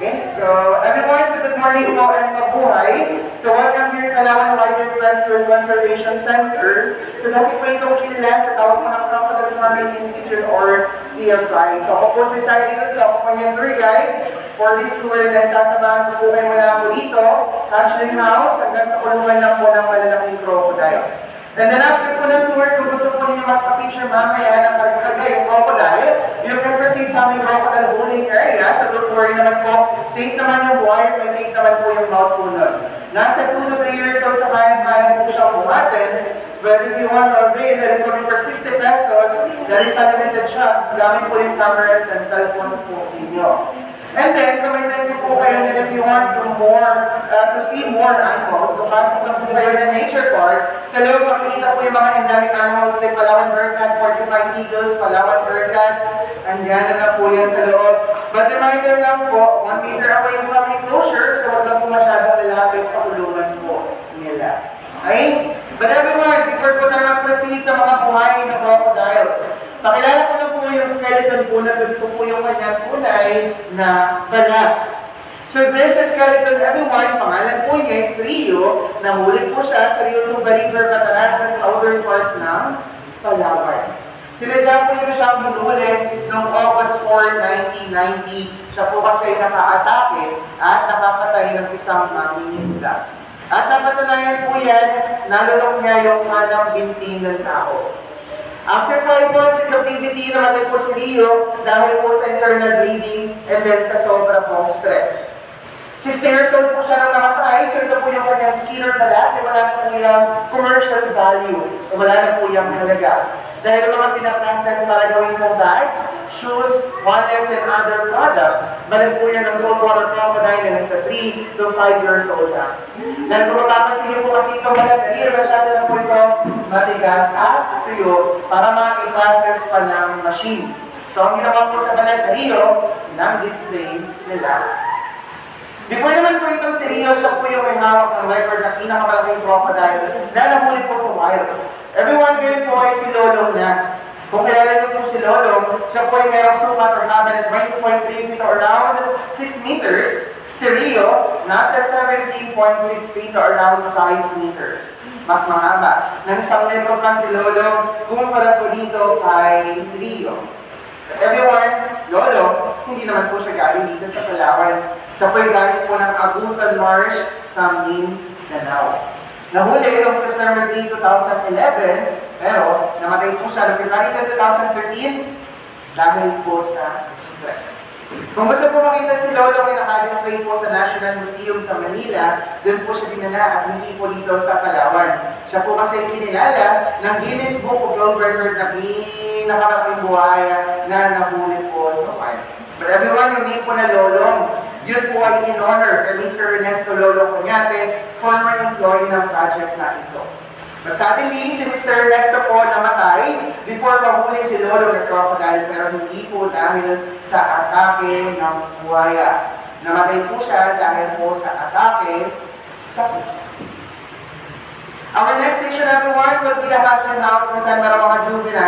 Okay, so everyone, so good morning po and mabuhay. So welcome here Kalawan Wildlife Rescue and Conservation Center. So dati po itong kilala sa tawag po ng Crocodile Farming Institute or CFI. So ako po si Cyril, so ako po yung tour guide for this tour and then sasamahan ko po kayo mula po dito, Hatchling House, hanggang sa kulungan lang po ng malalaking crocodiles. And then after po ng tour, kung gusto po ninyo magpa-picture mamaya ng karga yung crocodile, you can proceed sa aming crocodile holding area. So don't worry naman po, safe naman yung buhay at may take naman po yung mouth po nun. Nasa 2 to 3 years old, so kaya po siya bumatin. But if you want to avail that is only for 60 pesos, there is unlimited shots. Gamit po yung cameras and cellphones po ninyo. And then, kamitan niyo po kayo na if you want to see more animals, so pasok lang po kayo ng nature park. Sa loob, makikita po yung mga endemic animals like Palawan Bearcat, Porcupine Eagles, Palawan Bearcat, andyan na po yan sa loob. But reminder lang po, 1 meter away from enclosure, so huwag lang po masyadong lalapit sa kulungan po nila. Okay? But everyone, before po tayo mag-proceed sa mga buhay ng crocodiles, pakilala ko na po yung skeleton po na ganito po yung kanyang kulay na balat. So this is skeleton, everyone, pangalan po niya is Rio. Nahuli po siya sa Rio Tuba River, Batangas, sa southern part ng Palawan. Sinadya po niya siyang hinuli noong August 4, 1990. Siya po kasi naka-atake at nakapatay ng isang mangingisda. At napatunayan po yan, nalulok niya yung kanang binti ng tao. After 5 months in captivity, namatay po si Rio dahil po sa internal bleeding and then sa sobra po stress. 60 years old po siya nang namatay, so ito po yung kanyang skinner balat, wala na po yung commercial value, wala na po yung halaga. Dahil mga pinaprocess para gawin po bags, shoes, wallets, and other products, balik po yan ng saltwater crocodile na nasa 3 to 5 years old na. Dahil kung mapapansin po kasi itong balat, masyado na po ito matigas at tuyo para ma-process pa ng machine. So ang ginawa po sa balat na Rio, nang-display nila. Before naman po itong si Rio, siya po yung may hawak ng record na pinakamalaking crocodile na nahuli po sa wild. Everyone ngayon po ay si Lolong na. Kung kilala niyo po si Lolong, siya po ay mayroong sukat or haba na 20.3 feet or around 6 meters. Si Rio, nasa 17.5 feet or around 5 meters. Mas mahaba. Nang isang metro pa si Lolong, kumumpara po dito kay Rio. Everyone, Lolo, hindi naman po siya galing dito sa Palawan. Siya po ay galing po ng Abusan Marsh sa Mindanao. Nahuli noong September 3, 2011, pero namatay po siya noong February 2013 dahil po sa stress. Kung gusto po makita si Lolo ay naka-display po sa National Museum sa Manila, doon po siya dinala at hindi po dito sa Palawan. Siya po kasi kinilala ng Guinness Book of World Record na pinakamalaking buhaya na nahuli po sa wild. But everyone, yung name po na Lolong, yun po ay in honor kay Mr. Ernesto Lolo Cuñate, former employee ng project na ito. But suddenly, si Mr. Ernesto po namatay before mahuli si Lolo ng crocodile, pero hindi po dahil sa atake ng buhaya. Namatay po siya dahil po sa atake sa puso. Our next station, everyone, will be the Hatchling House kung saan mga juvenile